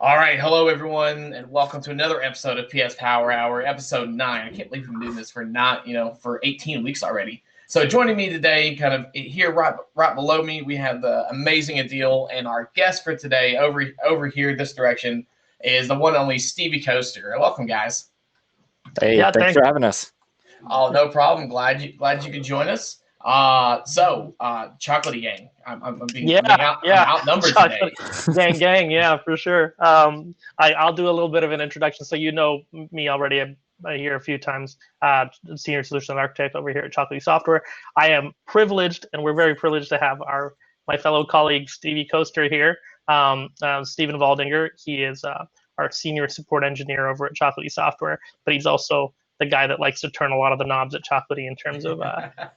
All right, hello everyone, and welcome to another episode of PS Power Hour, episode 9. I can't believe we've been doing this for 18 weeks already. So joining me today, kind of here right below me, we have the amazing Adil, and our guest for today over here this direction is the one and only Stevie Coaster. Welcome, guys. Hey, Yeah, thanks for having us. Oh, no problem. Glad you could join us. Chocolatey Gang. I'm outnumbered today. gang, yeah, for sure. I'll do a little bit of an introduction, so you know me already. I'm here a few times. Senior Solution Architect over here at Chocolatey Software. I am privileged, and we're very privileged to have my fellow colleague Stevie Coaster here. Stephen Valdinger. He is our senior support engineer over at Chocolatey Software, but he's also the guy that likes to turn a lot of the knobs at Chocolatey in terms of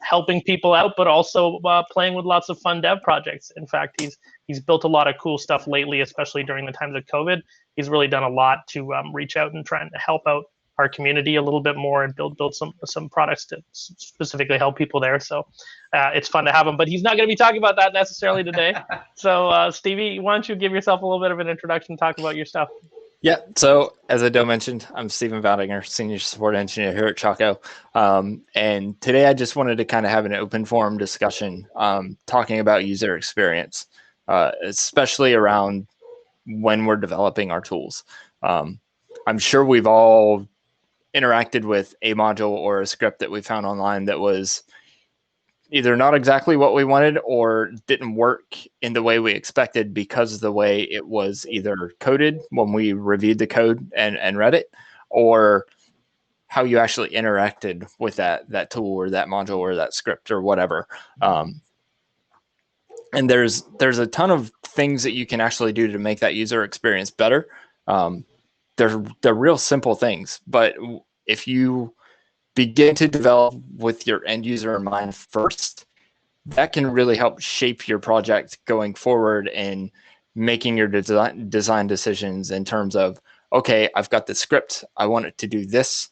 helping people out, but also playing with lots of fun dev projects. In fact, he's built a lot of cool stuff lately, especially during the times of COVID. He's really done a lot to reach out and try and help out our community a little bit more and build some products to specifically help people there. So it's fun to have him, but he's not going to be talking about that necessarily today. So Stevie, why don't you give yourself a little bit of an introduction, talk about your stuff. Yeah, so as Adil mentioned, I'm Stephen Valdinger, Senior Support Engineer here at Choco. And today I just wanted to kind of have an open forum discussion talking about user experience, especially around when we're developing our tools. I'm sure we've all interacted with a module or a script that we found online that was either not exactly what we wanted or didn't work in the way we expected because of the way it was either coded when we reviewed the code and read it, or how you actually interacted with that tool or that module or that script or whatever. And there's a ton of things that you can actually do to make that user experience better. They're real simple things, but if you begin to develop with your end user in mind first, that can really help shape your project going forward and making your design decisions in terms of, okay, I've got the script, I want it to do this,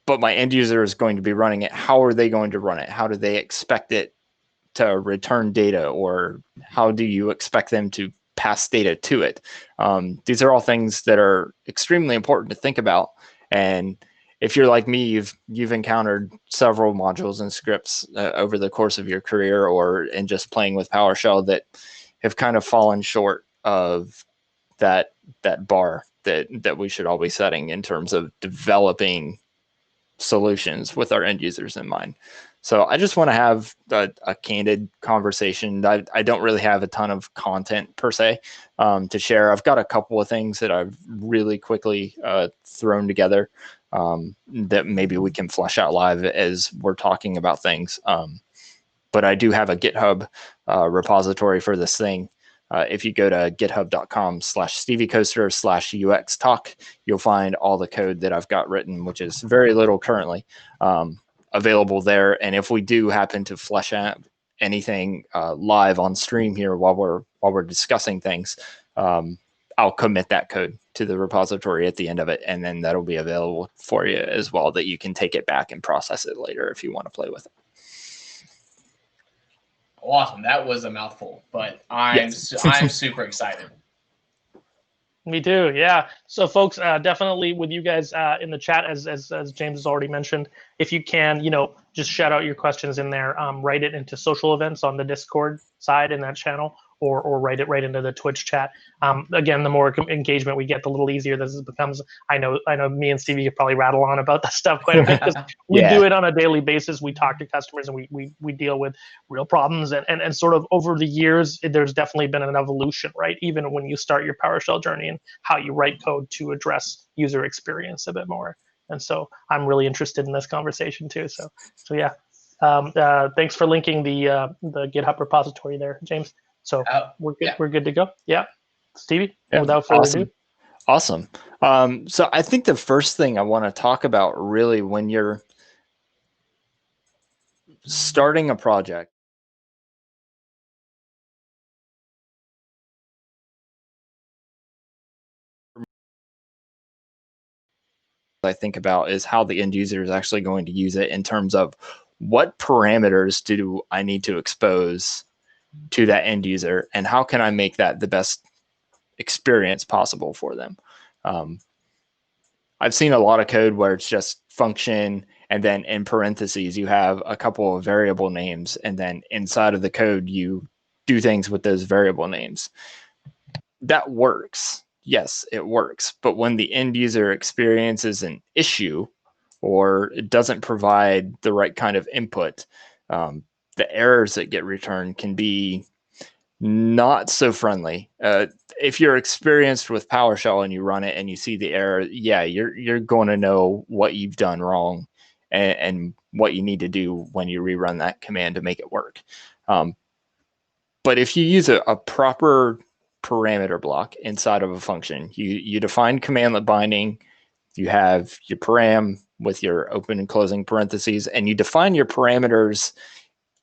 but my end user is going to be running it. How are they going to run it? How do they expect it to return data, or how do you expect them to pass data to it? These are all things that are extremely important to think about. And if you're like me, you've encountered several modules and scripts over the course of your career or in just playing with PowerShell that have kind of fallen short of that bar that we should all be setting in terms of developing solutions with our end users in mind. So I just want to have a candid conversation. I don't really have a ton of content per se to share. I've got a couple of things that I've really quickly thrown together that maybe we can flesh out live as we're talking about things. But I do have a GitHub repository for this thing. If you go to github.com/StevieCoaster/UX talk, you'll find all the code that I've got written, which is very little currently, available there. And if we do happen to flesh out anything live on stream here while we're discussing things, I'll commit that code to the repository at the end of it, and then that'll be available for you as well, that you can take it back and process it later if you want to play with it. Awesome. That was a mouthful, but I'm super excited. Me too. Yeah. So folks, definitely with you guys in the chat, as James has already mentioned, if you can, just shout out your questions in there, write it into social events on the Discord side in that channel, or write it right into the Twitch chat. Again, the more engagement we get, the little easier this becomes. I know me and Stevie could probably rattle on about that stuff quite a bit because we do it on a daily basis. We talk to customers and we deal with real problems, and sort of over the years, there's definitely been an evolution, right? Even when you start your PowerShell journey and how you write code to address user experience a bit more. And so I'm really interested in this conversation too. So yeah. Thanks for linking the GitHub repository there, James. So we're good. Yeah. We're good to go. Yeah, Stevie. Yeah, without further ado. Awesome. So I think the first thing I want to talk about, really, when you're starting a project, I think about is how the end user is actually going to use it, in terms of what parameters do I need to expose to that end user, and how can I make that the best experience possible for them. I've seen a lot of code where it's just function, and then in parentheses, you have a couple of variable names, and then inside of the code, you do things with those variable names. That works. Yes, it works. But when the end user experiences an issue or it doesn't provide the right kind of input, the errors that get returned can be not so friendly. If you're experienced with PowerShell and you run it and you see the error, yeah, you're going to know what you've done wrong and what you need to do when you rerun that command to make it work. But if you use a proper parameter block inside of a function, you define commandlet binding, you have your param with your open and closing parentheses, and you define your parameters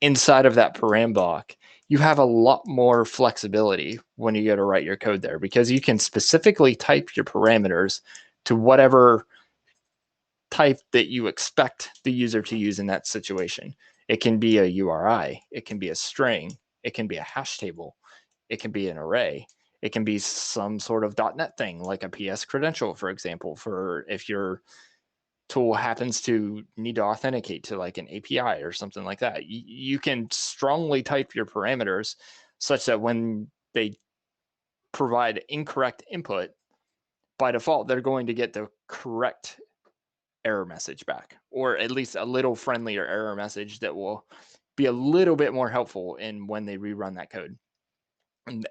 inside of that param block, you have a lot more flexibility when you go to write your code there, because you can specifically type your parameters to whatever type that you expect the user to use in that situation. It can be a URI, it can be a string, it can be a hash table, it can be an array, it can be some sort of .NET thing like a PS credential, for example, for if your tool happens to need to authenticate to like an API or something like that. You can strongly type your parameters such that when they provide incorrect input, by default, they're going to get the correct error message back, or at least a little friendlier error message that will be a little bit more helpful in when they rerun that code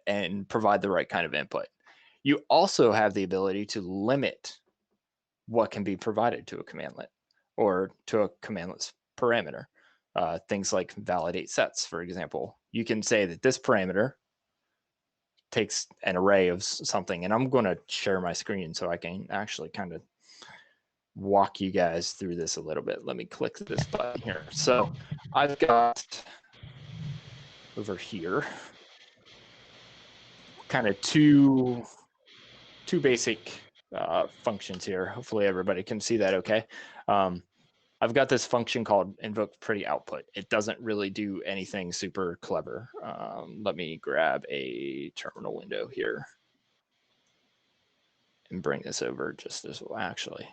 and provide the right kind of input. You also have the ability to limit what can be provided to a commandlet or to a commandlet's parameter. Things like validate sets, for example. You can say that this parameter takes an array of something, and I'm going to share my screen so I can actually kind of walk you guys through this a little bit. Let me click this button here. So I've got over here kind of two basic functions here. Hopefully everybody can see that okay. I've got this function called Invoke Pretty Output. It doesn't really do anything super clever. Let me grab a terminal window here and bring this over just as well. Actually,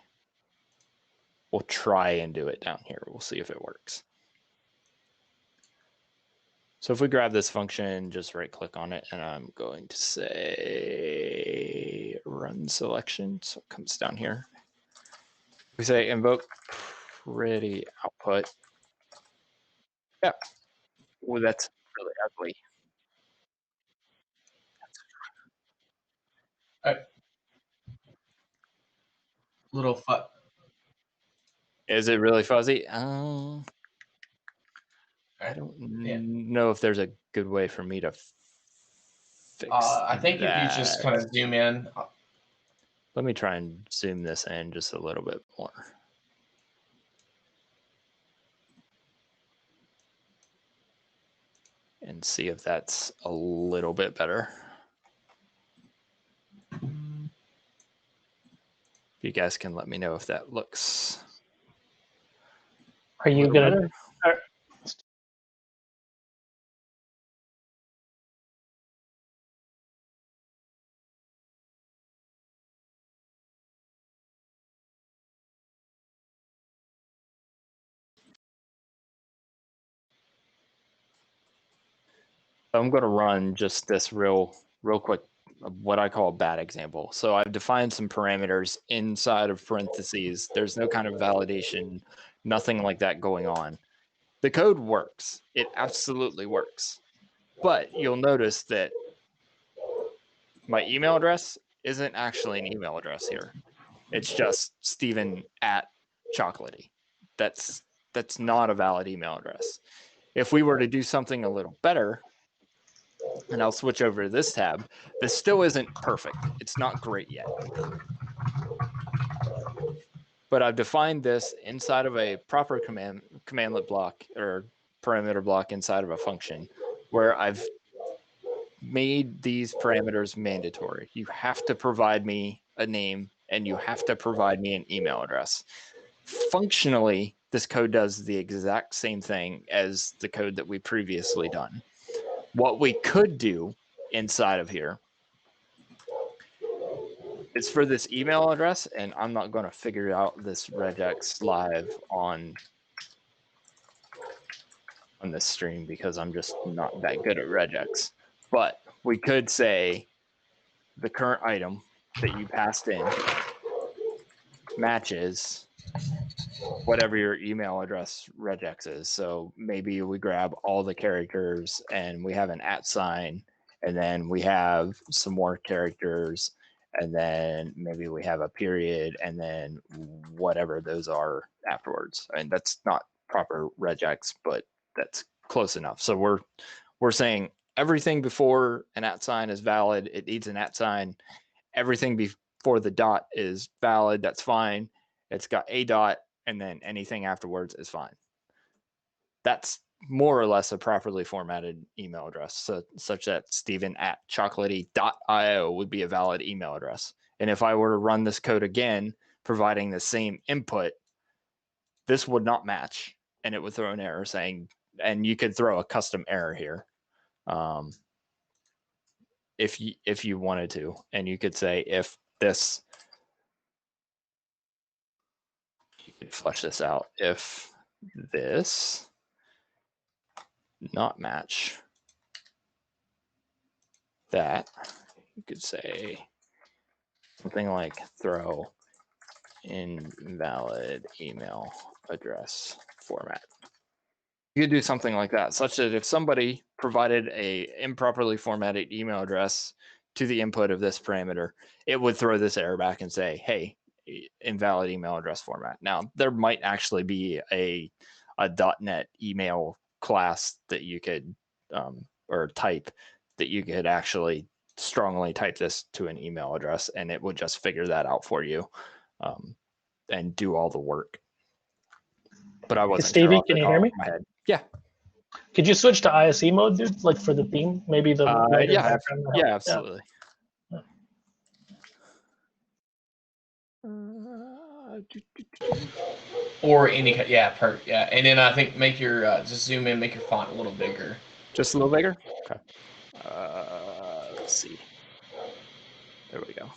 we'll try and do it down here. We'll see if it works. So if we grab this function, just right click on it, and I'm going to say run selection. So it comes down here. We say invoke pretty output. Yeah. Well, that's really ugly. Little Is it really fuzzy? I don't know if there's a good way for me to fix I think that. if you just kind of zoom in. Let me try and zoom this in just a little bit more. And see if that's a little bit better. If you guys can let me know if that looks. Are you gonna? I'm going to run just this real quick, what I call a bad example. So I've defined some parameters inside of parentheses. There's no kind of validation, nothing like that going on. The code works. It absolutely works. But you'll notice that my email address isn't actually an email address here. It's just Stephen@Chocolatey. That's not a valid email address. If we were to do something a little better, and I'll switch over to this tab, this still isn't perfect. It's not great yet. But I've defined this inside of a proper commandlet block or parameter block inside of a function where I've made these parameters mandatory. You have to provide me a name and you have to provide me an email address. Functionally, this code does the exact same thing as the code that we previously done. What we could do inside of here it's for this email address, and I'm not going to figure out this regex live on this stream because I'm just not that good at regex. But we could say the current item that you passed in matches whatever your email address regex is. So maybe we grab all the characters and we have an @ sign, and then we have some more characters, and then maybe we have a period, and then whatever those are afterwards. I mean, that's not proper regex, but that's close enough. So we're saying everything before an @ sign is valid. It needs an @ sign. Everything before the dot is valid. That's fine. It's got a dot, and then anything afterwards is fine. That's more or less a properly formatted email address, such that Stephen@chocolatey.io would be a valid email address. And if I were to run this code again, providing the same input, this would not match, and it would throw an error saying, and you could throw a custom error here if you wanted to, and you could say if this, you could flesh this out, if this not match that, you could say something like throw invalid email address format. You could do something like that, such that if somebody provided a improperly formatted email address to the input of this parameter, it would throw this error back and say, hey, invalid email address format. Now, there might actually be a .NET email class that you could, or type that you could actually strongly type this to an email address, and it would just figure that out for you and do all the work. But I wasn't Stevie, sure can you hear me? my head. Yeah. Could you switch to Ise Mode, dude? Like for the theme, maybe the lighter background. Yeah, absolutely. Yeah. Or any, yeah, and then I think make your just zoom in, make your font a little bigger. Just a little bigger. Okay. Let's see. There we go.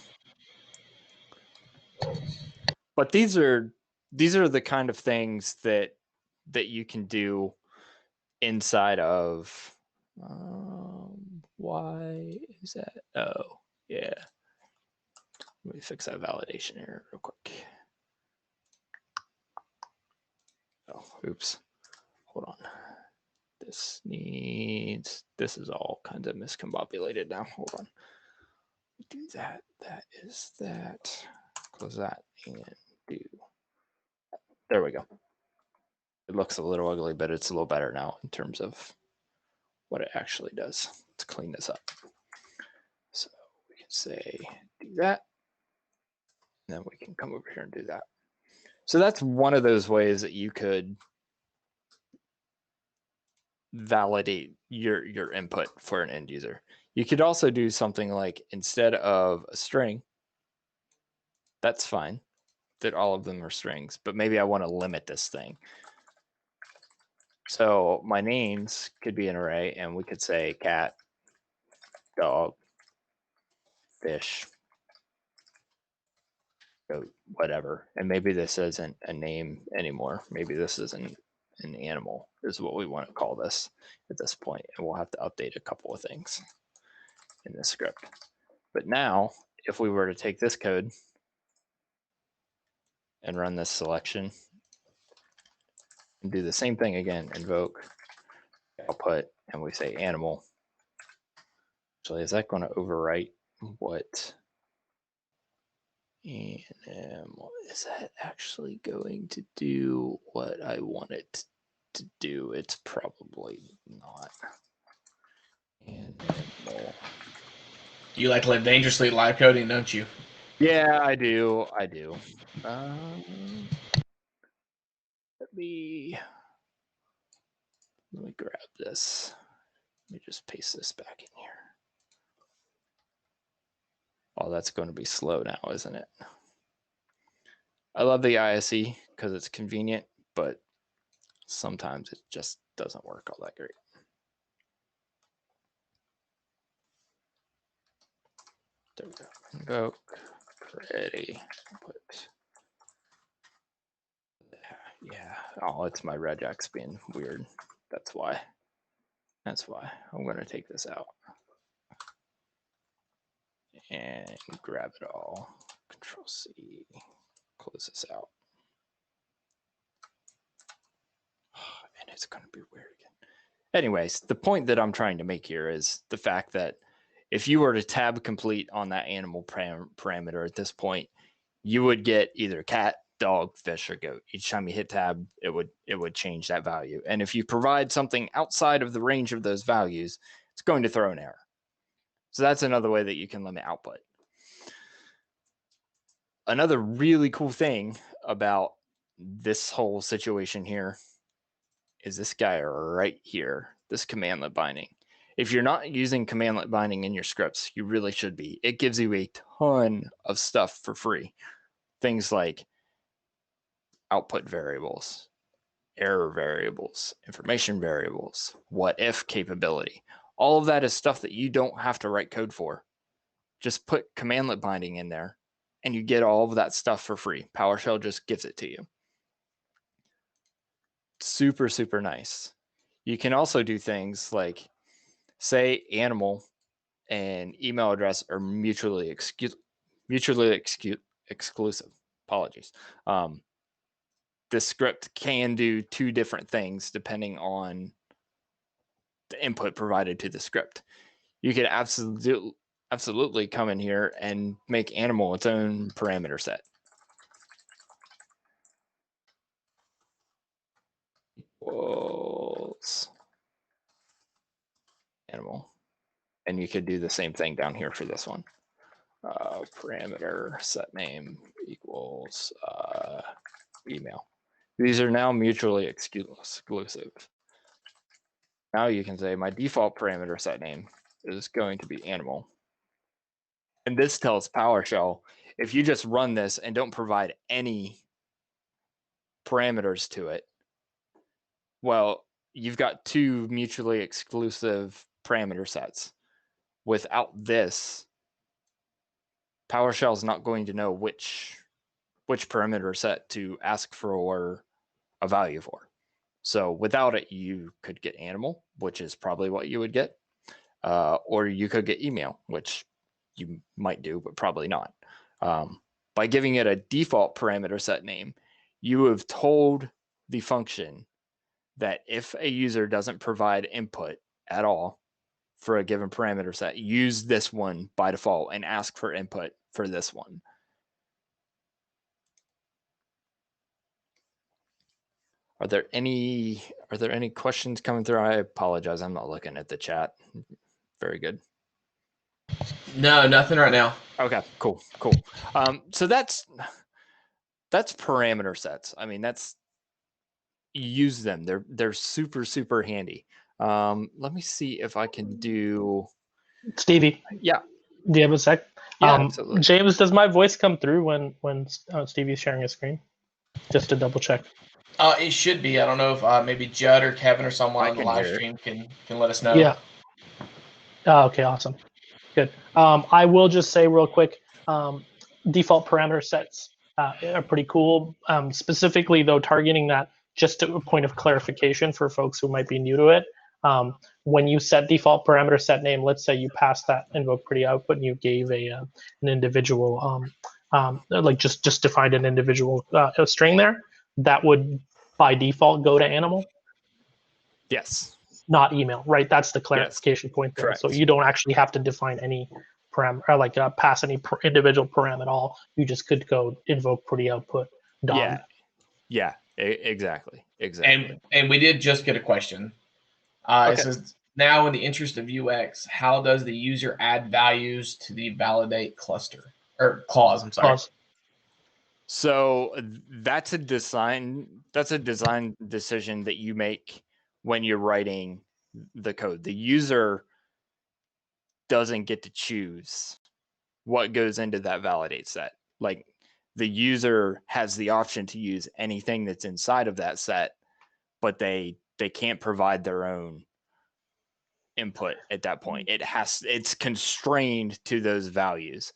But these are the kind of things that you can do inside of. Why is that? Oh, yeah. Let me fix that validation here real quick. Oh, oops. Hold on. This is all kind of miscombobulated now. Hold on. Do that. That is that. Close that and do. There we go. It looks a little ugly, but it's a little better now in terms of what it actually does. Let's clean this up. So we can say do that. And then we can come over here and do that. So that's one of those ways that you could validate your input for an end user. You could also do something like, instead of a string, that's fine that all of them are strings, but maybe I want to limit this thing. So my names could be an array, and we could say cat, dog, fish, goat, whatever. And maybe this isn't a name anymore. Maybe this isn't an animal, is what we want to call this at this point. And we'll have to update a couple of things in this script. But now, if we were to take this code and run this selection and do the same thing again, invoke, output, and we say animal. Actually, is that going to overwrite what animal? Is that actually going to do what I want it to do? It's probably not. Animal. You like to live dangerously live coding, don't you? Yeah, I do. Let me grab this. Let me just paste this back in here. Oh, that's going to be slow now, isn't it? I love the Ise because it's convenient, but sometimes it just doesn't work all that great. There we go. Invoke, Ready. Put. Yeah. Oh, it's my regex being weird. That's why. That's why. I'm going to take this out. And grab it all. Control C. Close this out. And it's going to be weird again. Anyways, the point that I'm trying to make here is the fact that if you were to tab complete on that animal parameter at this point, you would get either cat, dog, fish, or goat. Each time you hit tab, it would change that value. And if you provide something outside of the range of those values, it's going to throw an error. So that's another way that you can limit output. Another really cool thing about this whole situation here is this guy right here, this commandlet binding. If you're not using commandlet binding in your scripts, you really should be. It gives you a ton of stuff for free. Things like output variables, error variables, information variables, what if capability. All of that is stuff that you don't have to write code for. Just put commandlet binding in there and you get all of that stuff for free. PowerShell just gives it to you. Super, super nice. You can also do things like, say, animal and email address are mutually exclusive. Apologies. This script can do two different things depending on the input provided to the script. You could absolutely come in here and make animal its own parameter set. Equals animal. And you could do the same thing down here for this one. Parameter set name equals email. These are now mutually exclusive. Now you can say my default parameter set name is going to be animal. And this tells PowerShell, if you just run this and don't provide any parameters to it, well, you've got two mutually exclusive parameter sets. Without this, PowerShell is not going to know which parameter set to ask for a value for. So without it, you could get animal, which is probably what you would get, or you could get email, which you might do, but probably not. By giving it a default parameter set name, you have told the function that if a user doesn't provide input at all for a given parameter set, use this one by default and ask for input for this one. Are there any questions coming through? I apologize, I'm not looking at the chat. Very good. No, nothing right now. Okay, cool. So that's parameter sets. I mean, use them. They're super, super handy. Let me see if I can do. Stevie. Yeah. Do you have a sec? Yeah, absolutely. James, does my voice come through when Stevie's sharing his screen? Just to double check. It should be. I don't know if maybe Judd or Kevin or someone on the live stream can let us know. Yeah. Okay, awesome. Good. I will just say real quick, default parameter sets are pretty cool. Specifically, though, targeting that, just to a point of clarification for folks who might be new to it. When you set default parameter set name, let's say you passed that invoke pretty output and you gave an individual, like just defined an individual string there, that would by default go to animal. Yes. Not email, right? That's the clarification point there. Correct. So you don't actually have to define any parameter, like pass any individual param at all. You just could go invoke pretty output dom. Yeah, exactly. And we did just get a question. Okay. It says, now in the interest of UX, how does the user add values to the validate cluster or clause? I'm sorry. Clause. So that's a design decision that you make when you're writing the code. The user doesn't get to choose what goes into that validate set. Like, the user has the option to use anything that's inside of that set, but they can't provide their own input at that point. It's constrained to those values.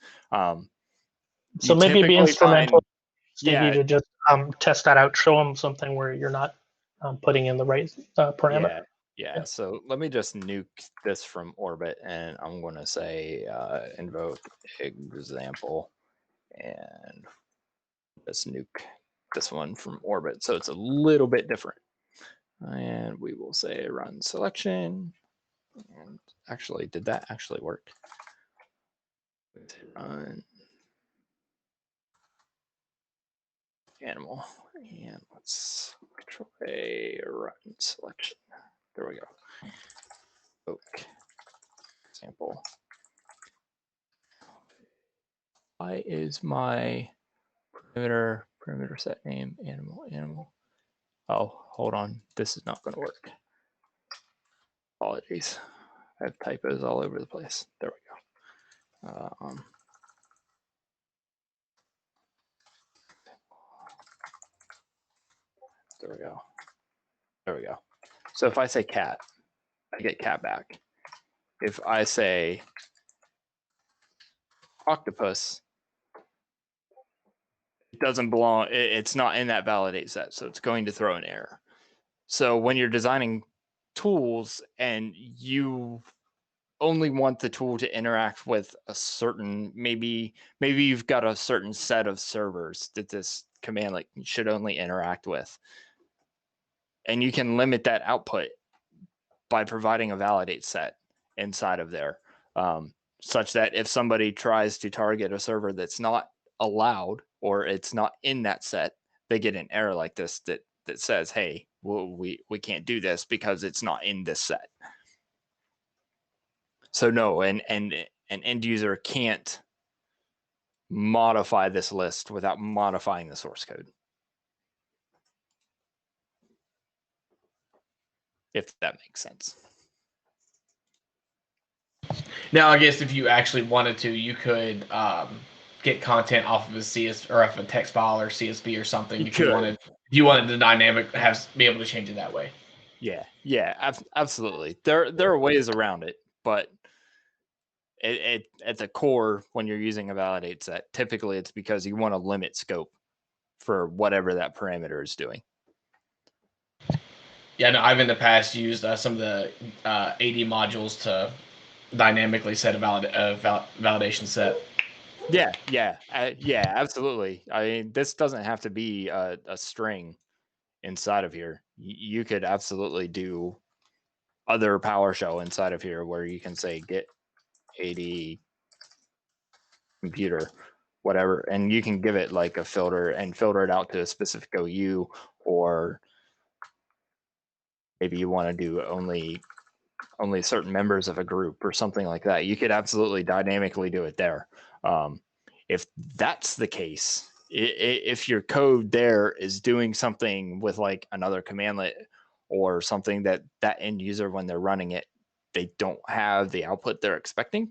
So maybe it'd be instrumental, Stevie, yeah, to just test that out, show them something where you're not putting in the right parameter. yeah. So let me just nuke this from orbit, and I'm going to say invoke example, and let's nuke this one from orbit. So it's a little bit different. And we will say run selection. And actually, did that actually work? Run animal, and let's control A, run selection. There we go. Okay. Example. Why is my perimeter set name animal? Oh, hold on. This is not going to work. Apologies. I have typos all over the place. There we go. There we go. There we go. So if I say cat, I get cat back. If I say octopus, it doesn't belong, it's not in that validate set, so it's going to throw an error. So when you're designing tools and you only want the tool to interact with a certain, maybe you've got a certain set of servers that this commandlet should only interact with, and you can limit that output by providing a validate set inside of there, such that if somebody tries to target a server that's not allowed or it's not in that set, they get an error like this that says, hey, well, we can't do this because it's not in this set. So no, and an end user can't modify this list without modifying the source code, if that makes sense. Now, I guess if you actually wanted to, you could get content off of a CS or off a text file or CSV or something. If you wanted the dynamic be able to change it that way. Yeah, absolutely. There are ways around it, but at the core, when you're using a validate set, typically it's because you want to limit scope for whatever that parameter is doing. Yeah, no, I've in the past used some of the AD modules to dynamically set a validation set. Yeah, absolutely. I mean, this doesn't have to be a string inside of here. You could absolutely do other PowerShell inside of here where you can say get AD computer, whatever, and you can give it like a filter and filter it out to a specific OU, or maybe you want to do only certain members of a group or something like that. You could absolutely dynamically do it there. If that's the case, if your code there is doing something with like another commandlet or something that end user, when they're running it, they don't have the output they're expecting,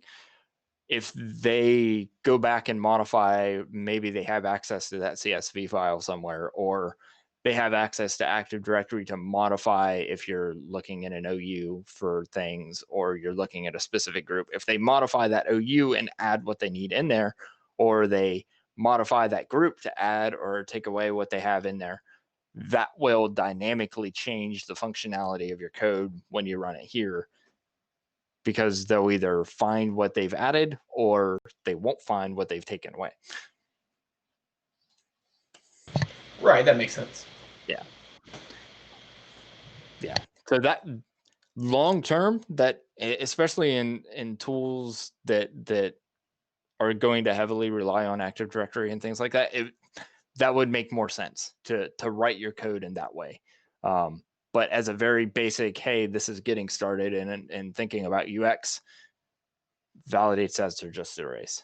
if they go back and modify, maybe they have access to that CSV file somewhere, or they have access to Active Directory to modify if you're looking in an OU for things, or you're looking at a specific group. If they modify that OU and add what they need in there, or they modify that group to add or take away what they have in there, that will dynamically change the functionality of your code when you run it here, because they'll either find what they've added or they won't find what they've taken away. Right, that makes sense. Yeah. So that long term, that especially in tools that are going to heavily rely on Active Directory and things like that, that would make more sense to write your code in that way. But as a very basic, hey, this is getting started and thinking about UX, validate sets are just a race.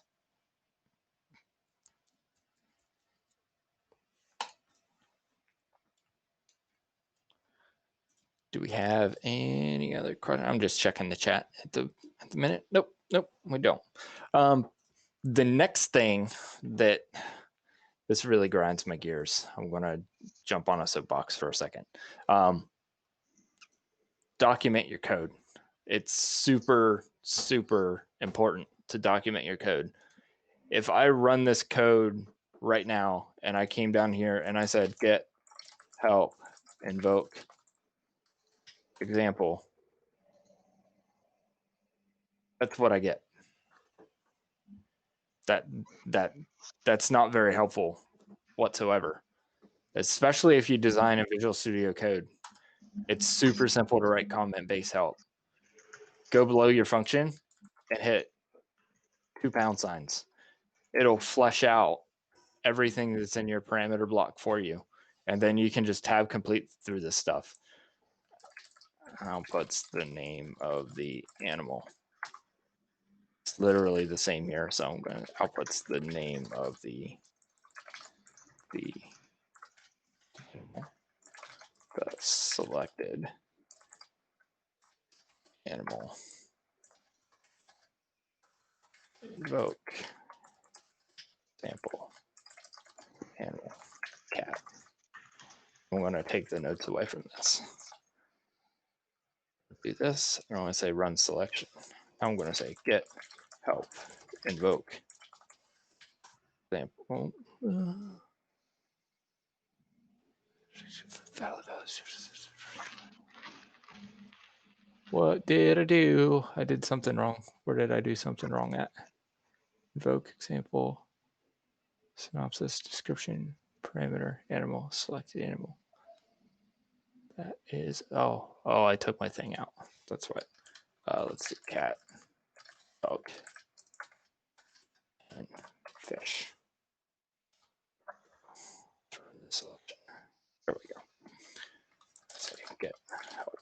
Do we have any other questions? I'm just checking the chat at the minute. Nope, we don't. The next thing that this really grinds my gears, I'm going to jump on a soapbox for a second. Document your code. It's super, super important to document your code. If I run this code right now and I came down here and I said get help invoke example, that's what I get. That's not very helpful whatsoever, especially if you design in Visual Studio Code. It's super simple to write comment-based help. Go below your function and hit 2 pound signs. It'll flesh out everything that's in your parameter block for you. And then you can just tab complete through this stuff. Outputs the name of the animal. It's literally the same here. So I'm going to outputs the name of the selected animal. Invoke sample animal cat. I'm going to take the notes away from this. Do this. I'm going to say run selection. I'm going to say get help invoke sample. What did I do? I did something wrong. Where did I do something wrong at? Invoke example, synopsis, description, parameter, animal, selected animal. That is, oh, I took my thing out. That's what. Let's do cat, dog, and fish. Turn this selection. There we go. So you can get help.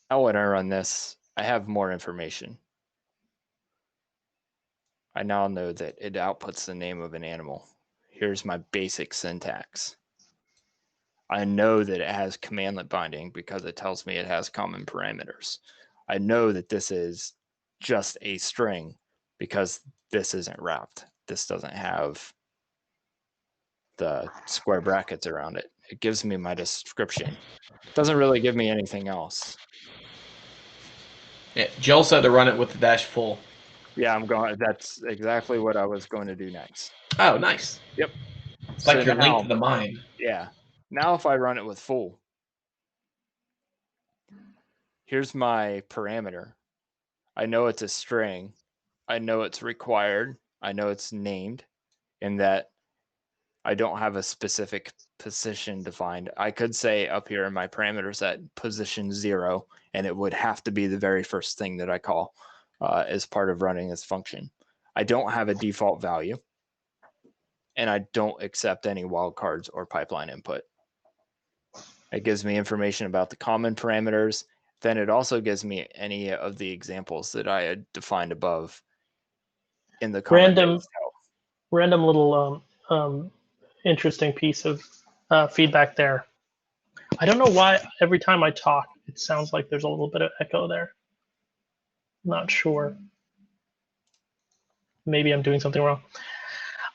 Now when I run this, I have more information. I now know that it outputs the name of an animal. Here's my basic syntax. I know that it has commandlet binding because it tells me it has common parameters. I know that this is just a string because this isn't wrapped. This doesn't have the square brackets around it. It gives me my description. It doesn't really give me anything else. Yeah, Joel said to run it with the dash full. Yeah, I'm going. That's exactly what I was going to do next. Oh, nice. Yep. It's like your link to the mind. Yeah. Now if I run it with full, here's my parameter. I know it's a string. I know it's required. I know it's named, in that I don't have a specific position defined. I could say up here in my parameter set position 0, and it would have to be the very first thing that I call as part of running this function. I don't have a default value, and I don't accept any wildcards or pipeline input. It gives me information about the common parameters. Then it also gives me any of the examples that I had defined above in the random little interesting piece of feedback there. I don't know why every time I talk, it sounds like there's a little bit of echo there. Not sure. Maybe I'm doing something wrong.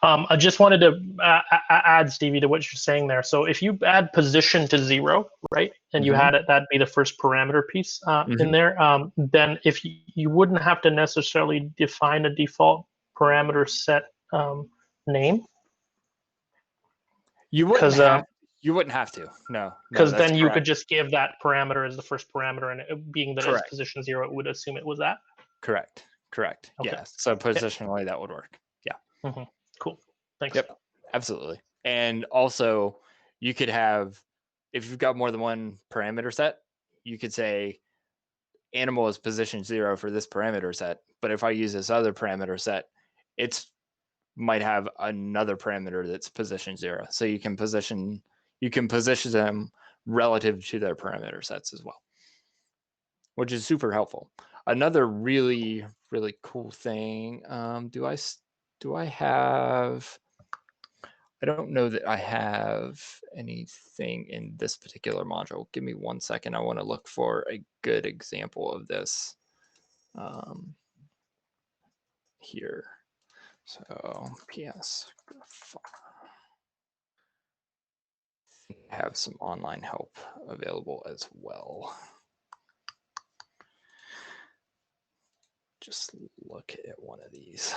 I just wanted to add, Stevie, to what you're saying there. So if you add position to 0, right, and you had it, that'd be the first parameter piece in there. Then if you wouldn't have to necessarily define a default parameter set name. You wouldn't have to. No. Because then you could just give that parameter as the first parameter, and it being that it's position 0, it would assume it was that. Correct. Okay. Yeah. So positionally, that would work. Yeah. Cool. Thanks. Yep. Absolutely. And also, you could have, if you've got more than one parameter set, you could say animal is position 0 for this parameter set. But if I use this other parameter set, it's might have another parameter that's position 0. So you can position them relative to their parameter sets as well, which is super helpful. Another really, really cool thing. Do I have? I don't know that I have anything in this particular module. Give me 1 second. I want to look for a good example of this here. So PS, have some online help available as well. just look at one of these.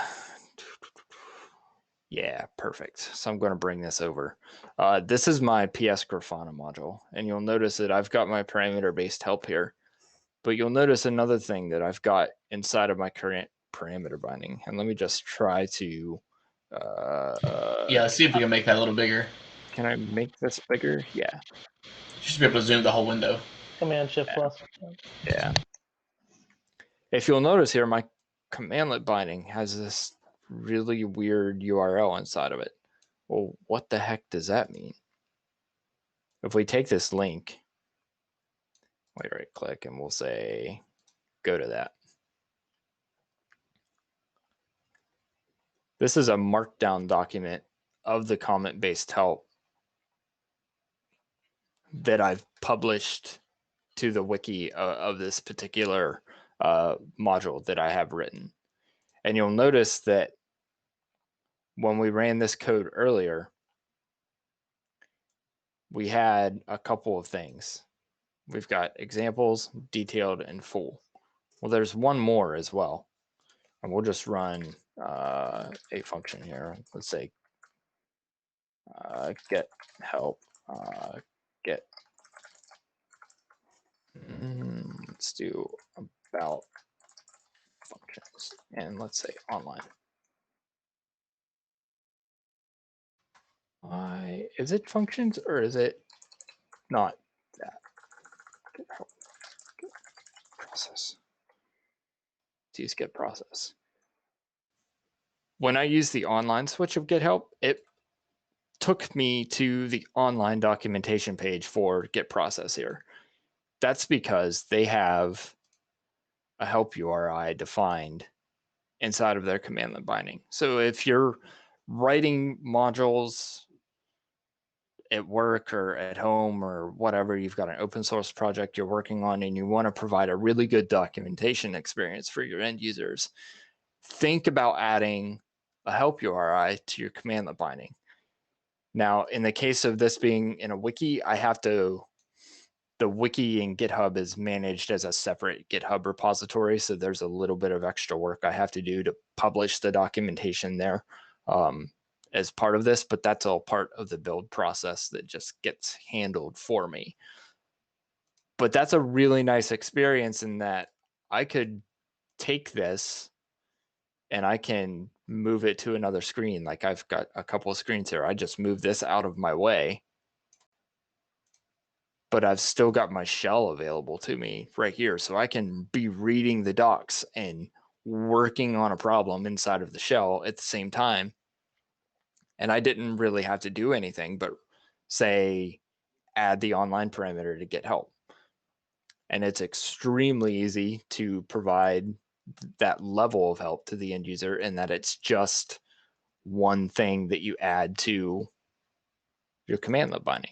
Yeah, perfect. So I'm going to bring this over. This is my PS Grafana module, and you'll notice that I've got my parameter-based help here. But you'll notice another thing that I've got inside of my current parameter binding. And let me just try to... yeah, let's see if we can make that a little bigger. Can I make this bigger? Yeah. You should be able to zoom the whole window. Command-Shift+. Yeah. If you'll notice here, my Commandlet binding has this really weird URL inside of it. Well, what the heck does that mean? If we take this link, we right click and we'll say, go to that. This is a markdown document of the comment-based help that I've published to the wiki of this particular module that I have written. And you'll notice that when we ran this code earlier, we had a couple of things. We've got examples, detailed, and full. Well, there's one more as well. And we'll just run a function here. Let's say get help, get. Let's do about functions. And let's say online. Is it functions or is it not that? Get help. Get process. Let's use get process. When I use the online switch of get help, it took me to the online documentation page for get process here. That's because they have a help URI defined inside of their commandlet binding. So if you're writing modules at work or at home or whatever, you've got an open source project you're working on and you want to provide a really good documentation experience for your end users, think about adding a help URI to your commandlet binding. Now, in the case of this being in a wiki, the wiki in GitHub is managed as a separate GitHub repository, so there's a little bit of extra work I have to do to publish the documentation there as part of this, but that's all part of the build process that just gets handled for me. But that's a really nice experience in that I could take this and I can move it to another screen. Like I've got a couple of screens here. I just move this out of my way, but I've still got my shell available to me right here. So I can be reading the docs and working on a problem inside of the shell at the same time. And I didn't really have to do anything but say, add the online parameter to get help. And it's extremely easy to provide that level of help to the end user, and that it's just one thing that you add to your commandlet binding.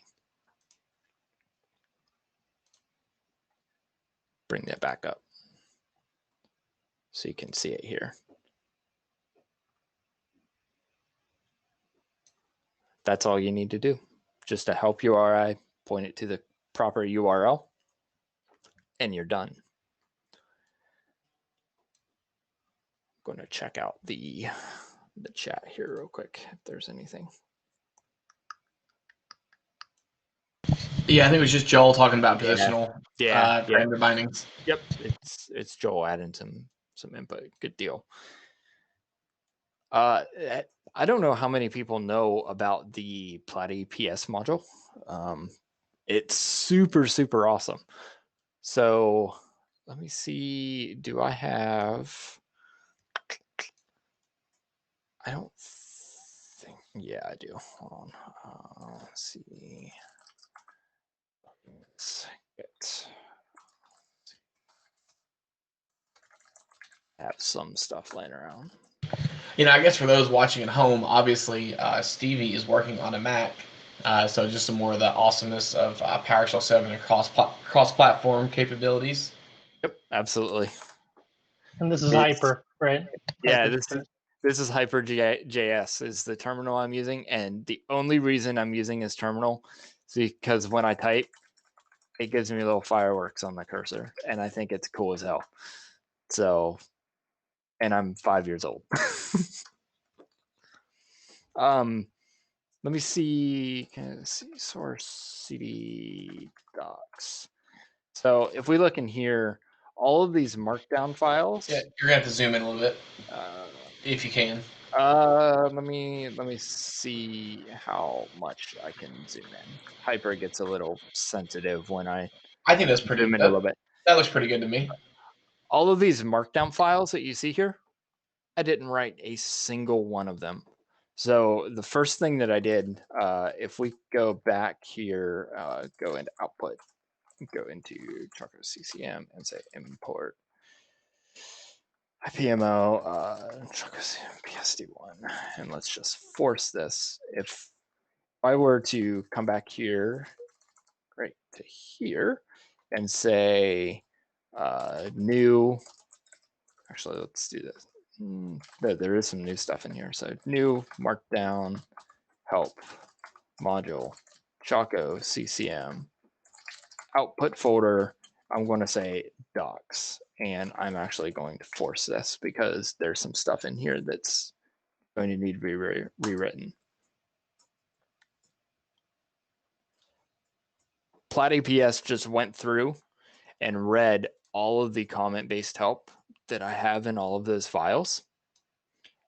Bring that back up so you can see it here. That's all you need to do. Just a help URI, point it to the proper URL, and you're done. I'm going to check out the chat here real quick if there's anything. Yeah, I think it was just Joel talking about positional parameter bindings. Yep, it's Joel adding some input. Good deal. I don't know how many people know about the Platy PS module. It's super, super awesome. So let me see. Do I have? I don't think. Yeah, I do. Hold on. Let's see. Let's get. Have some stuff laying around. You know, I guess for those watching at home, obviously Stevie is working on a Mac, so just some more of the awesomeness of PowerShell 7 and cross-platform capabilities. Yep, absolutely. And this is Hyper, right? Yeah, this is Hyper.js is the terminal I'm using, and the only reason I'm using this terminal is because when I type, it gives me little fireworks on the cursor, and I think it's cool as hell. So and I'm 5 years old. Let me see. Can I see source CD docs? So if we look in here, all of these markdown files. Yeah, you're gonna have to zoom in a little bit if you can. Let me see how much I can zoom in. Hyper gets a little sensitive when I think that's pretty. zoom in a little bit. That looks pretty good to me. All of these markdown files that you see here, I didn't write a single one of them. So the first thing that I did, if we go back here, go into output, go into Choco CCM and say import IPMO Choco CCM PSD1, and let's just force this. If I were to come back here, right to here, and say new, actually, let's do this. There is some new stuff in here. So new markdown help module Choco CCM output folder. I'm going to say docs, and I'm actually going to force this because there's some stuff in here that's going to need to be rewritten. Plat APS just went through and read all of the comment-based help that I have in all of those files,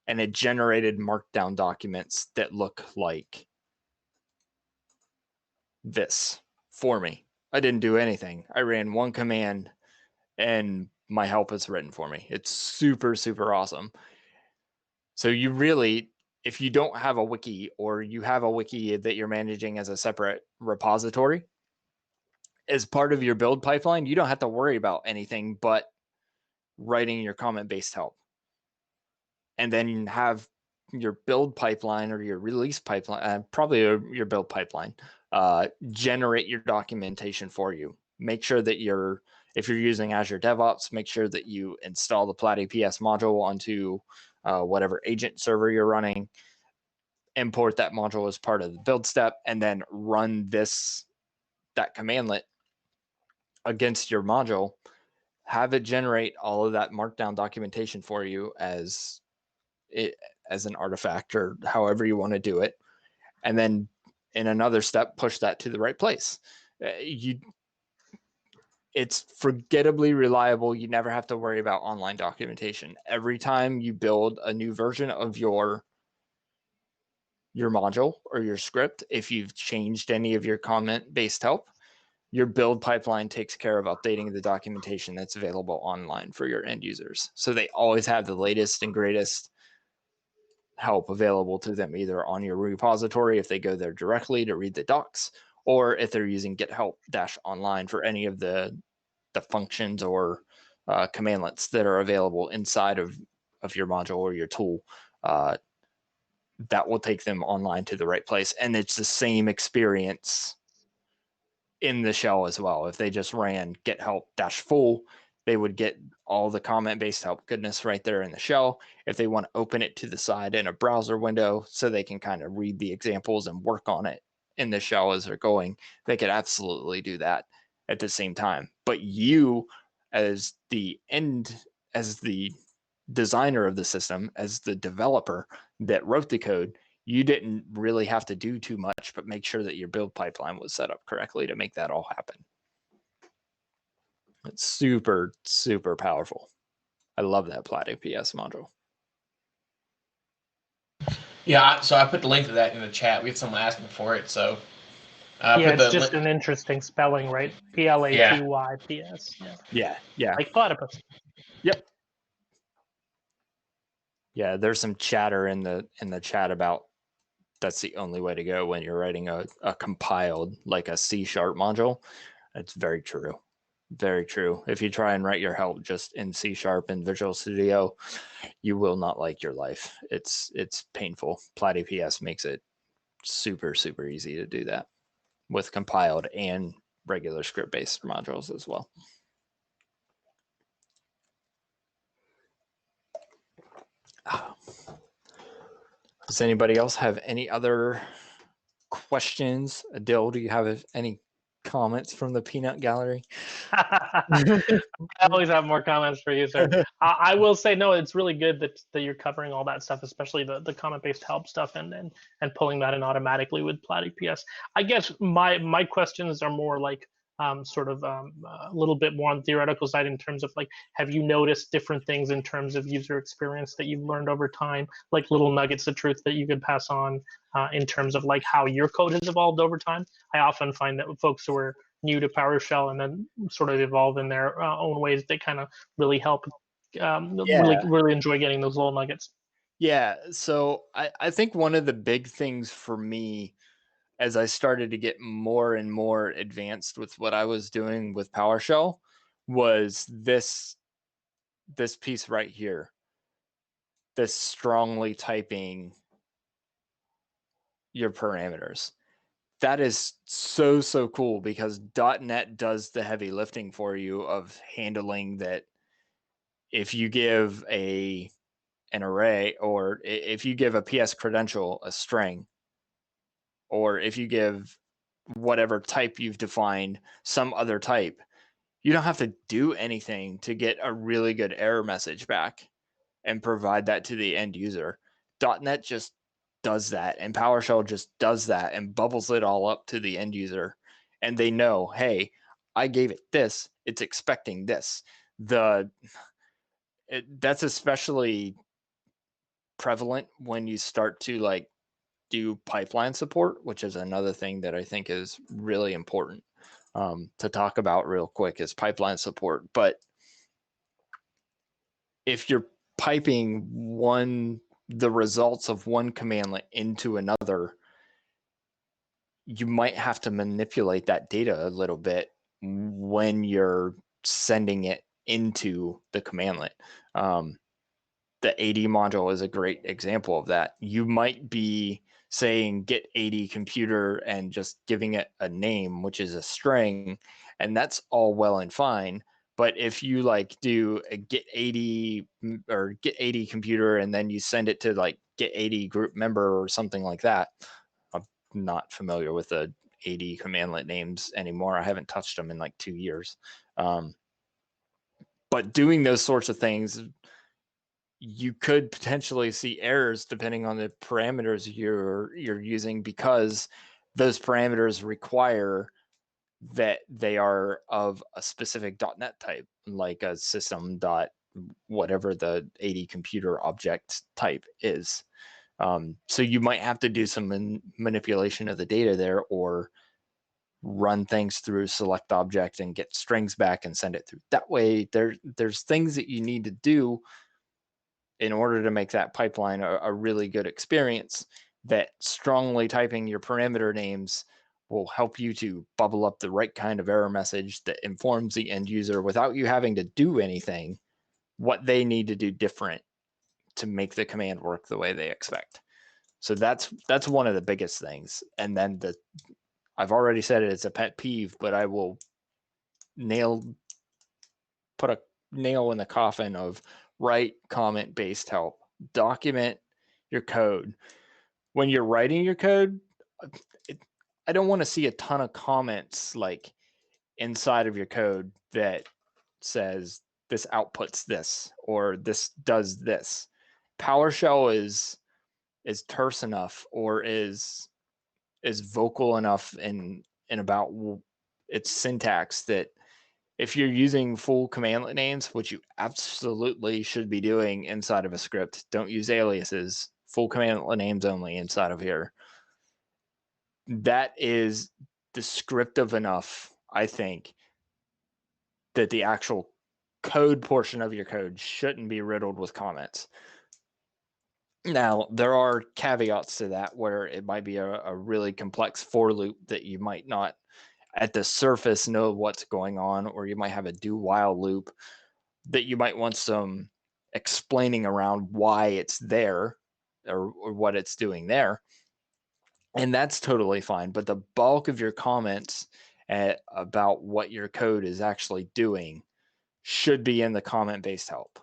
and it generated markdown documents that look like this for me. I didn't do anything. I ran one command and my help is written for me. It's super, super awesome. So you really, if you don't have a wiki or you have a wiki that you're managing as a separate repository, as part of your build pipeline, you don't have to worry about anything but writing your comment-based help. And then have your build pipeline or your release pipeline, probably your build pipeline, generate your documentation for you. Make sure that if you're using Azure DevOps, make sure that you install the Plat APS module onto whatever agent server you're running, import that module as part of the build step, and then run that commandlet against your module. Have it generate all of that markdown documentation for you as an artifact or however you want to do it, and then in another step push that to the right place. It's forgettably reliable. You never have to worry about online documentation. Every time you build a new version of your module or your script, if you've changed any of your comment-based help, your build pipeline takes care of updating the documentation that's available online for your end users. So they always have the latest and greatest help available to them, either on your repository if they go there directly to read the docs, or if they're using Get Help-Online for any of the functions or commandlets that are available inside of your module or your tool. That will take them online to the right place. And it's the same experience in the shell as well. If they just ran Get Help-Full, they would get all the comment-based help goodness right there in the shell. If they want to open it to the side in a browser window so they can kind of read the examples and work on it in the shell as they're going, they could absolutely do that at the same time. But you, as the designer of the system, as the developer that wrote the code, you didn't really have to do too much, but make sure that your build pipeline was set up correctly to make that all happen. It's super, super powerful. I love that Plat APS module. Yeah, so I put the link to that in the chat. We had someone asking for it, so yeah, it's just an interesting spelling, right? PLATYPS. Yeah. Like platypus. Yep. Yeah, there's some chatter in the chat about that's the only way to go when you're writing a compiled, like a C# module. It's very true. Very true. If you try and write your help just in C# in Visual Studio, you will not like your life. It's painful. Plat APS makes it super, super easy to do that with compiled and regular script-based modules as well. Does anybody else have any other questions? Adil, do you have any comments from the peanut gallery. I always have more comments for you, sir. I will say, no, it's really good that you're covering all that stuff, especially the comment-based help stuff and pulling that in automatically with Platic PS. I guess my questions are more like a little bit more on the theoretical side in terms of like, have you noticed different things in terms of user experience that you've learned over time, like little nuggets of truth that you could pass on in terms of like how your code has evolved over time? I often find that folks who are new to PowerShell and then sort of evolve in their own ways, they kind of really help. Really enjoy getting those little nuggets. Yeah, so I think one of the big things for me as I started to get more and more advanced with what I was doing with PowerShell was this piece right here, this strongly typing your parameters. That is so cool because .NET does the heavy lifting for you of handling that. If you give an array, or if you give a PS credential a string, or if you give whatever type you've defined some other type, you don't have to do anything to get a really good error message back and provide that to the end user. .NET just does that, and PowerShell just does that and bubbles it all up to the end user. And they know, hey, I gave it this, it's expecting this. That's especially prevalent when you start to like do pipeline support, which is another thing that I think is really important to talk about real quick is pipeline support. But if you're piping the results of one commandlet into another, you might have to manipulate that data a little bit when you're sending it into the commandlet. The AD module is a great example of that. You might be saying get AD computer and just giving it a name, which is a string, and that's all well and fine. But if you like do a get AD or get AD computer and then you send it to like get AD group member or something like that, I'm not familiar with the AD commandlet names anymore. I haven't touched them in like 2 years. But doing those sorts of things, you could potentially see errors depending on the parameters you're using, because those parameters require that they are of a specific .NET type, like a system dot whatever the AD computer object type is. So you might have to do some manipulation of the data there, or run things through select object and get strings back and send it through. That way, there's things that you need to do in order to make that pipeline a really good experience, that strongly typing your parameter names will help you to bubble up the right kind of error message that informs the end user without you having to do anything, what they need to do different to make the command work the way they expect. So that's one of the biggest things. And then I've already said it's a pet peeve, but I will put a nail in the coffin of write comment-based help. Document your code. When you're writing your code, I don't want to see a ton of comments like inside of your code that says this outputs this or this does this. PowerShell is terse enough, or is vocal enough in about its syntax, that if you're using full commandlet names, which you absolutely should be doing inside of a script, don't use aliases, full commandlet names only inside of here. That is descriptive enough, I think, that the actual code portion of your code shouldn't be riddled with comments. Now, there are caveats to that where it might be a really complex for loop that you might not at the surface know what's going on, or you might have a do while loop that you might want some explaining around why it's there, or what it's doing there. And that's totally fine. But the bulk of your comments about what your code is actually doing should be in the comment-based help.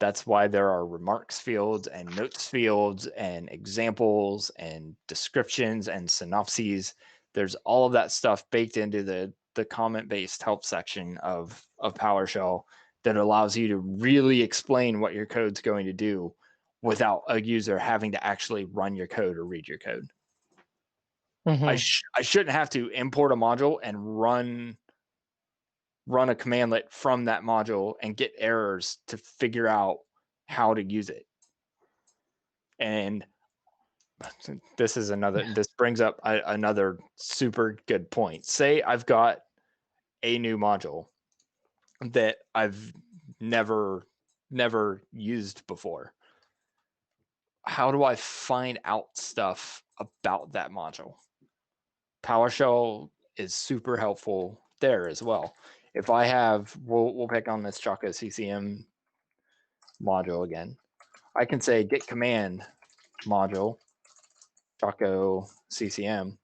That's why there are remarks fields and notes fields and examples and descriptions and synopses. There's all of that stuff baked into the comment-based help section of PowerShell that allows you to really explain what your code's going to do without a user having to actually run your code or read your code. I shouldn't have to import a module and run a commandlet from that module and get errors to figure out how to use it. And this brings up another super good point. Say I've got a new module that I've never used before. How do I find out stuff about that module? PowerShell is super helpful there as well. If I have, we'll pick on this Choco CCM module again. I can say git command module Choco CCM,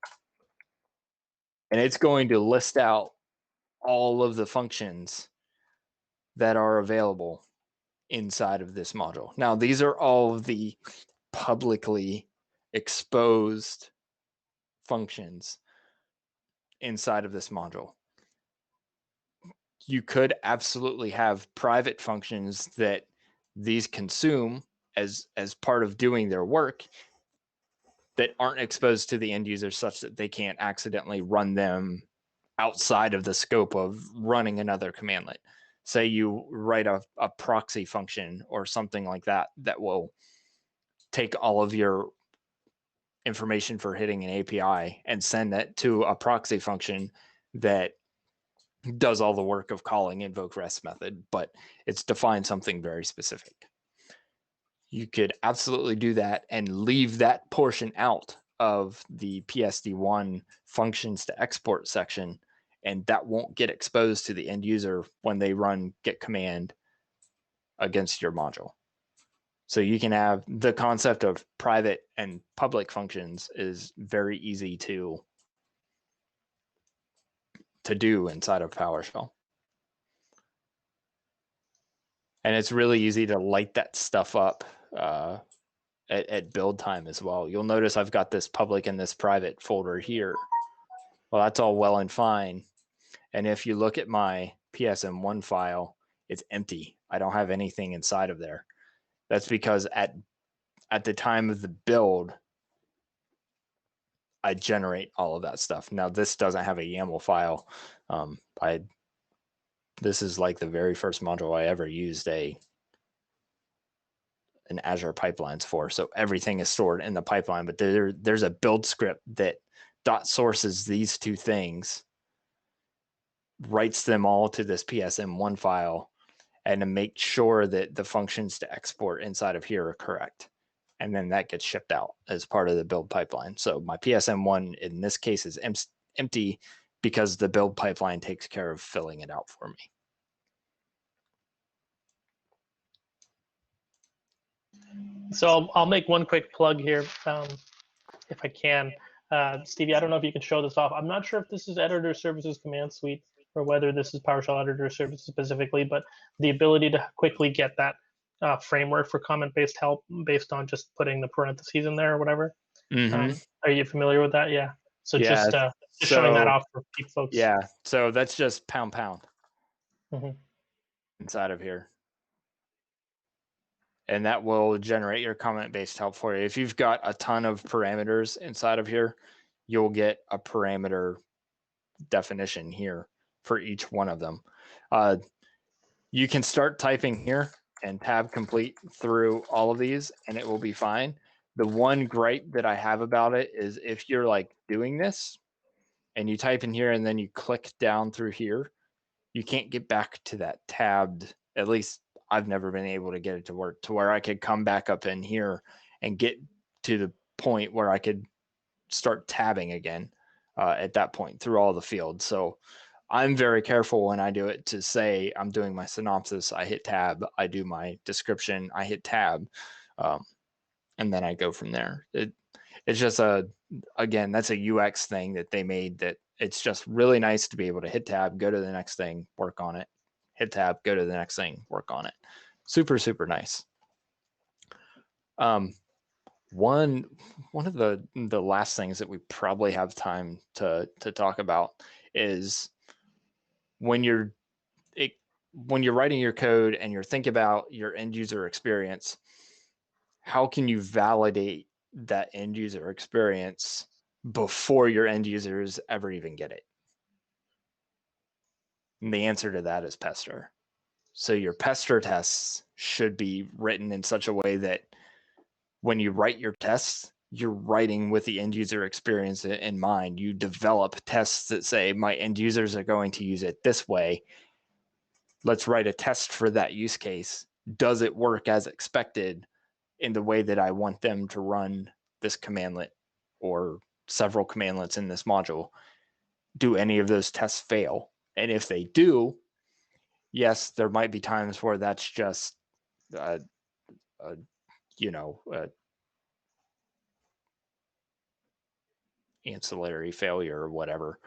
and it's going to list out all of the functions that are available inside of this module. Now, these are all of the publicly exposed functions inside of this module. You could absolutely have private functions that these consume as part of doing their work that aren't exposed to the end user such that they can't accidentally run them outside of the scope of running another commandlet. Say you write a proxy function or something like that that will take all of your information for hitting an API and send that to a proxy function that does all the work of calling invoke REST method, but it's defined something very specific. You could absolutely do that and leave that portion out of the PSD1 functions to export section, and that won't get exposed to the end user when they run git command against your module. So you can have the concept of private and public functions is very easy to do inside of PowerShell. And it's really easy to light that stuff up at build time as well. You'll notice I've got this public and this private folder here. Well, that's all well and fine. And if you look at my PSM1 file, it's empty. I don't have anything inside of there. That's because at the time of the build, I generate all of that stuff. Now, this doesn't have a YAML file. This is like the very first module I ever used an Azure pipelines for. So everything is stored in the pipeline, but there's a build script that .sources these two things, writes them all to this PSM1 file, and to make sure that the functions to export inside of here are correct. And then that gets shipped out as part of the build pipeline. So my PSM1 in this case is empty because the build pipeline takes care of filling it out for me. So I'll make one quick plug here, if I can. Stevie, I don't know if you can show this off. I'm not sure if this is Editor Services Command Suite or whether this is PowerShell Editor Services specifically, but the ability to quickly get that framework for comment-based help based on just putting the parentheses in there or whatever. Are you familiar with that? Yeah. So yeah, just showing that off for folks. Yeah. So that's just ## inside of here. And that will generate your comment-based help for you. If you've got a ton of parameters inside of here, you'll get a parameter definition here for each one of them. You can start typing here and tab complete through all of these, and it will be fine. The one gripe that I have about it is if you're like doing this and you type in here and then you click down through here, you can't get back to that tabbed, at least I've never been able to get it to work to where I could come back up in here and get to the point where I could start tabbing again at that point through all the fields. So I'm very careful when I do it to say I'm doing my synopsis, I hit tab, I do my description, I hit tab, and then I go from there. It's just again, that's a UX thing that they made that it's just really nice to be able to hit tab, go to the next thing, work on it, hit tab, go to the next thing, work on it. Super, super nice. One of the last things that we probably have time to talk about is when you're writing your code and you're thinking about your end user experience, how can you validate that end user experience before your end users ever even get it? And the answer to that is pester. So your pester tests should be written in such a way that when you write your tests, you're writing with the end user experience in mind. You develop tests that say, my end users are going to use it this way. Let's write a test for that use case. Does it work as expected in the way that I want them to run this commandlet or several commandlets in this module? Do any of those tests fail? And if they do, yes, there might be times where that's just, ancillary failure or whatever,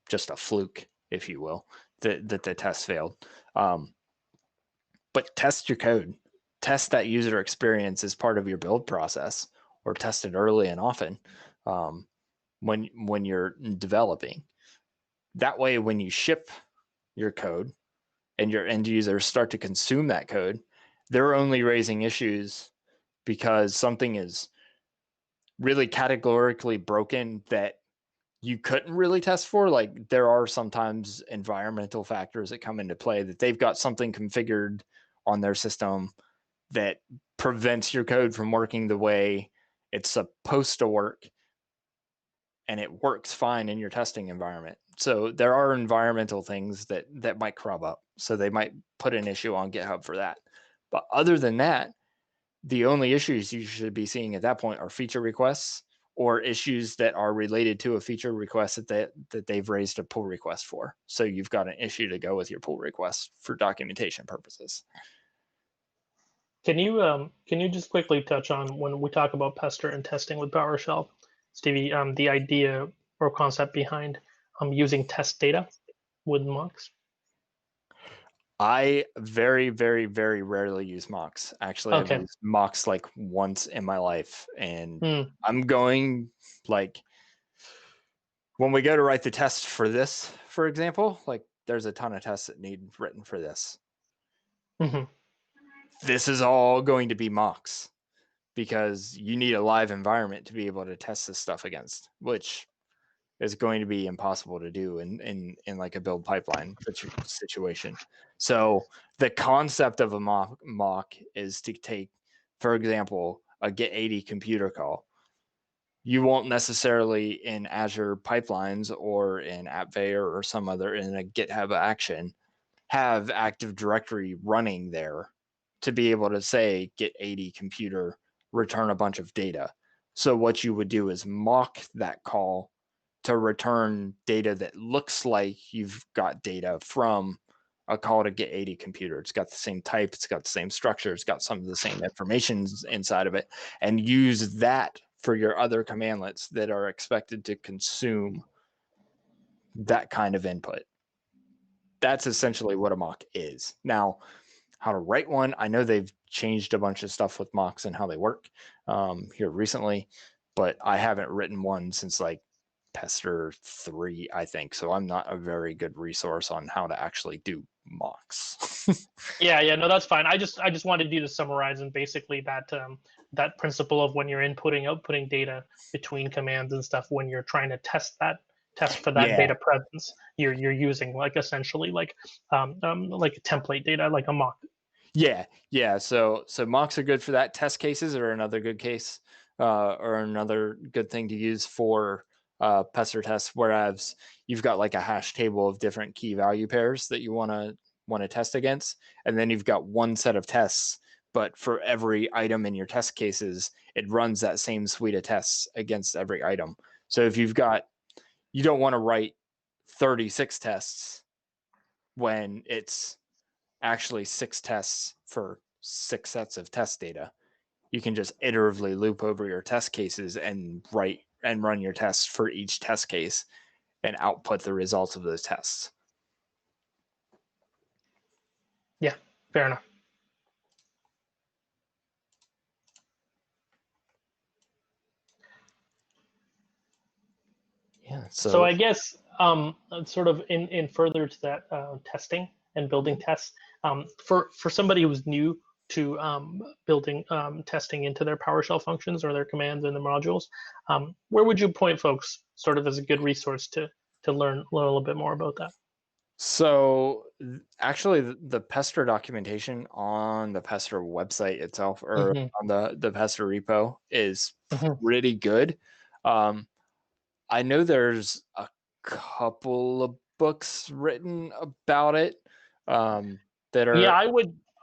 just a fluke, if you will, that the test failed. But test your code. Test that user experience as part of your build process, or test it early and often when you're developing. That way, when you ship your code and your end users start to consume that code, they're only raising issues because something is really categorically broken that you couldn't really test for. Like, there are sometimes environmental factors that come into play, that they've got something configured on their system that prevents your code from working the way it's supposed to work, and it works fine in your testing environment. So there are environmental things that might crop up. So they might put an issue on GitHub for that. But other than that, the only issues you should be seeing at that point are feature requests or issues that are related to a feature request that they've raised a pull request for. So you've got an issue to go with your pull request for documentation purposes. Can you just quickly touch on, when we talk about pester and testing with PowerShell, Stevie, the idea or concept behind using test data with mocks? I very, very, very rarely use mocks. Actually, Okay. I've used mocks like once in my life, and I'm going, like, when we go to write the test for this, for example, like, there's a ton of tests that need written for this. Mm-hmm. This is all going to be mocks because you need a live environment to be able to test this stuff against, which is going to be impossible to do in like a build pipeline situation. So the concept of a mock is to take, for example, a get 80 computer call. You won't necessarily in Azure pipelines or in AppVeyor or some other, in a GitHub action, have Active Directory running there to be able to say get 80 computer, return a bunch of data. So what you would do is mock that call to return data that looks like you've got data from a call to get 80 computer. It's got the same type, it's got the same structure, it's got some of the same information inside of it, and use that for your other commandlets that are expected to consume that kind of input. That's essentially what a mock is. Now, how to write one, I know they've changed a bunch of stuff with mocks and how they work here recently, but I haven't written one since like Pester 3, I think. So I'm not a very good resource on how to actually do mocks. Yeah, no, that's fine. I just wanted you to summarize, and basically that that principle of when you're outputting data between commands and stuff, when you're trying to test for that data presence, you're using like essentially like template data, like a mock. Yeah. So mocks are good for that. Test cases are another good case, or another good thing to use for pester tests. Whereas you've got like a hash table of different key value pairs that you want to test against, and then you've got one set of tests. But for every item in your test cases, it runs that same suite of tests against every item. So if you don't want to write 36 tests when it's actually 6 tests for 6 sets of test data. You can just iteratively loop over your test cases and write and run your tests for each test case and output the results of those tests. Yeah, fair enough. Yeah. So I guess sort of in further to that testing and building tests, for somebody who's new to building testing into their PowerShell functions or their commands and the modules, where would you point folks sort of as a good resource to learn a little bit more about that? So actually, the Pester documentation on the Pester website itself, or on the Pester repo, is pretty good. I know there's a couple of books written about it that are. Yeah,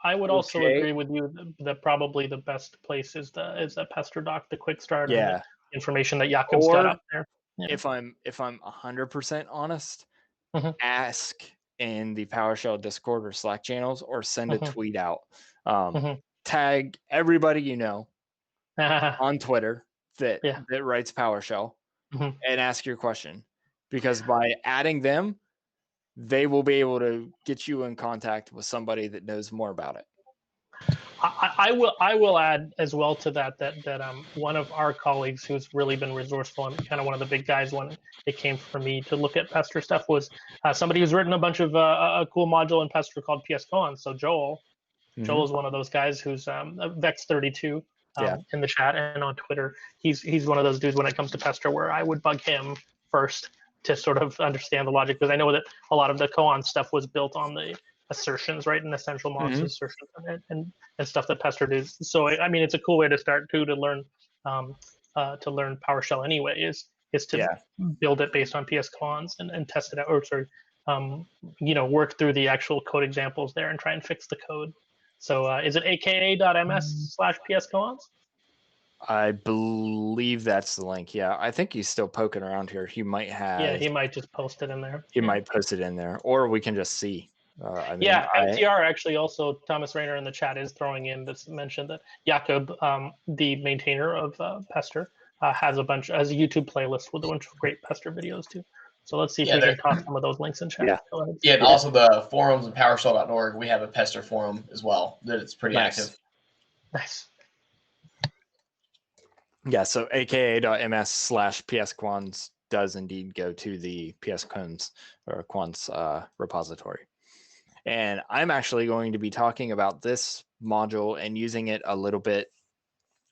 I would also okay. agree with you that probably the best place is the Pester doc, the quick start, and the information that Jakob's got up there. Yeah. If I'm 100% honest, Mhm. ask in the PowerShell Discord or Slack channels, or send a tweet out. Tag everybody you know on Twitter that writes PowerShell, and ask your question, because by adding them, they will be able to get you in contact with somebody that knows more about it. I will add as well to that one of our colleagues who's really been resourceful and kind of one of the big guys when it came for me to look at Pester stuff was somebody who's written a bunch of a cool module in Pester called PSCon. So Joel is one of those guys who's Vex32 in the chat and on Twitter. He's one of those dudes when it comes to Pester where I would bug him first to sort of understand the logic, because I know that a lot of the koan stuff was built on the assertions, right, and essential mods assertions and stuff that Pester does. So I mean, it's a cool way to start too, to learn PowerShell anyway, is to build it based on PSCons and test it out, or sorry, work through the actual code examples there and try and fix the code. So is it aka.ms/PSCons? I believe that's the link. Yeah, I think he's still poking around here. He might have. Yeah, he might just post it in there. He might post it in there, or we can just see. MTR actually also, Thomas Rayner in the chat is throwing in this mention that Jakob, the maintainer of Pester, has a YouTube playlist with a bunch of great Pester videos too. So let's see if we can toss some of those links in chat. Yeah, and also the forums and PowerShell.org, we have a Pester forum as well that it's pretty active. Nice. Yeah, so aka.ms/psquans does indeed go to the psquans or quants repository. And I'm actually going to be talking about this module and using it a little bit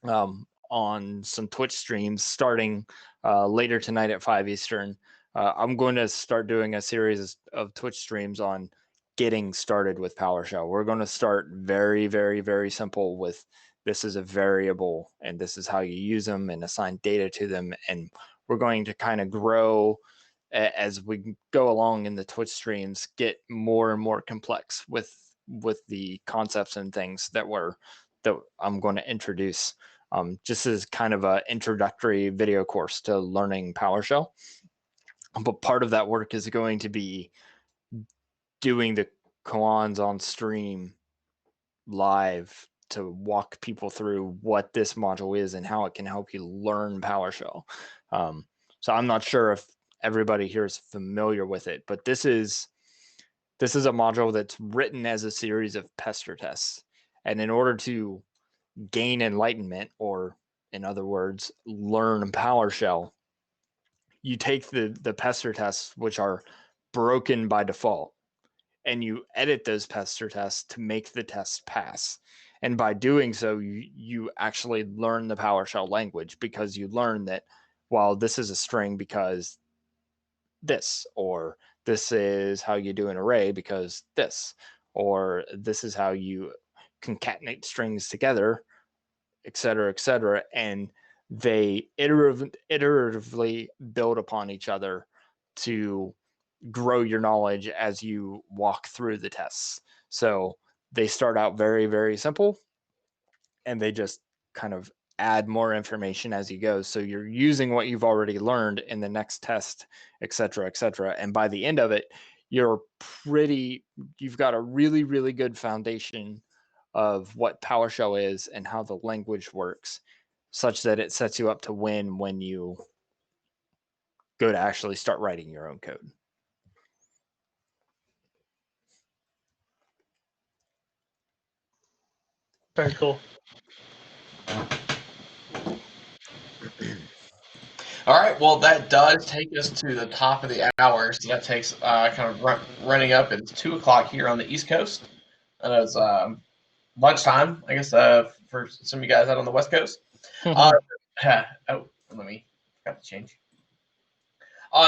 on some Twitch streams starting later tonight at 5 Eastern. I'm going to start doing a series of Twitch streams on getting started with PowerShell. We're going to start very, very, very simple with this is a variable and this is how you use them and assign data to them. And we're going to kind of grow as we go along in the Twitch streams, get more and more complex with the concepts and things that I'm going to introduce, just as kind of an introductory video course to learning PowerShell. But part of that work is going to be doing the koans on stream live to walk people through what this module is and how it can help you learn PowerShell. So I'm not sure if everybody here is familiar with it, but this is a module that's written as a series of Pester tests. And in order to gain enlightenment, or in other words, learn PowerShell, you take the Pester tests, which are broken by default, and you edit those Pester tests to make the test pass. And by doing so, you actually learn the PowerShell language, because you learn that, well, this is a string because this, or this is how you do an array because this, or this is how you concatenate strings together, et cetera, and they iteratively build upon each other to grow your knowledge as you walk through the tests. So they start out very, very simple, and they just kind of add more information as you go. So you're using what you've already learned in the next test, et cetera, and by the end of it, you've got a really, really good foundation of what PowerShell is and how the language works, such that it sets you up to win when you go to actually start writing your own code. Very cool. All right. Well, that does take us to the top of the hour. So that takes kind of running up. It's 2 o'clock here on the East Coast. And it's lunchtime, I guess, for some of you guys out on the West Coast. Oh, let me forgot to change.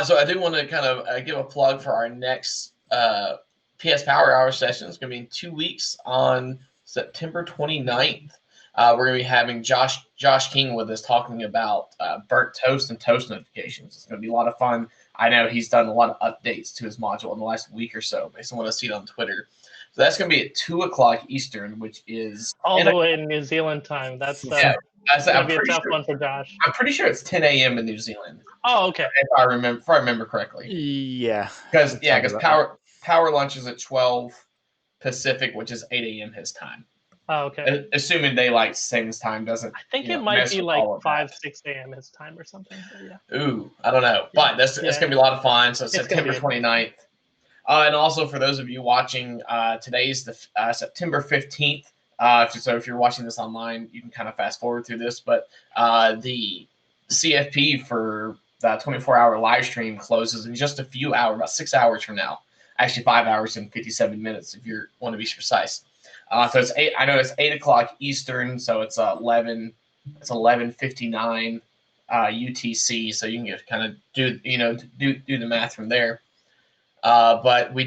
So I do want to kind of give a plug for our next PS Power Hour session. It's going to be in 2 weeks on September 29th. We're going to be having Josh King with us talking about burnt toast and toast notifications. It's going to be a lot of fun. I know he's done a lot of updates to his module in the last week or so, based on what I see on Twitter. So that's going to be at 2 o'clock Eastern, which is all the way in New Zealand time. That's going to be a tough one for Josh. I'm pretty sure it's 10 a.m. in New Zealand. Oh, okay. If I remember correctly. Yeah. Because power lunch is at 12 Pacific, which is 8 a.m. his time. Oh, okay. Assuming daylight savings time doesn't. I think it might be like 5-6 a.m. his time or something. Yeah. Ooh, I don't know, but it's gonna be a lot of fun. So September 29th, and also for those of you watching, today's the September 15th. So if you're watching this online, you can kind of fast forward through this, but the CFP for the 24-hour live stream closes in just a few hours, about 6 hours from now. Actually, 5 hours and 57 minutes if you want to be precise. So it's 8. I know it's 8 o'clock Eastern, so it's 11. It's 11:59 UTC. So you can just kind of do the math from there. But we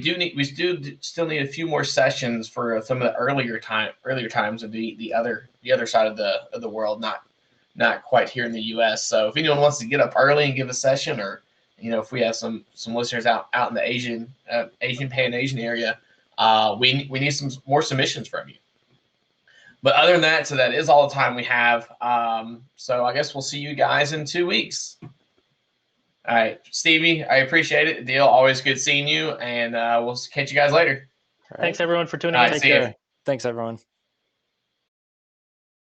still need a few more sessions for some of the earlier times of the other side of the world, not quite here in the U.S. So if anyone wants to get up early and give a session, or if we have some listeners out in the Asian Pan-Asian area, we need some more submissions from you. But other than that, so that is all the time we have. So I guess we'll see you guys in 2 weeks. All right, Stevie, I appreciate it. Deal, always good seeing you, and we'll catch you guys later. Thanks everyone for tuning in. See you. Thanks everyone.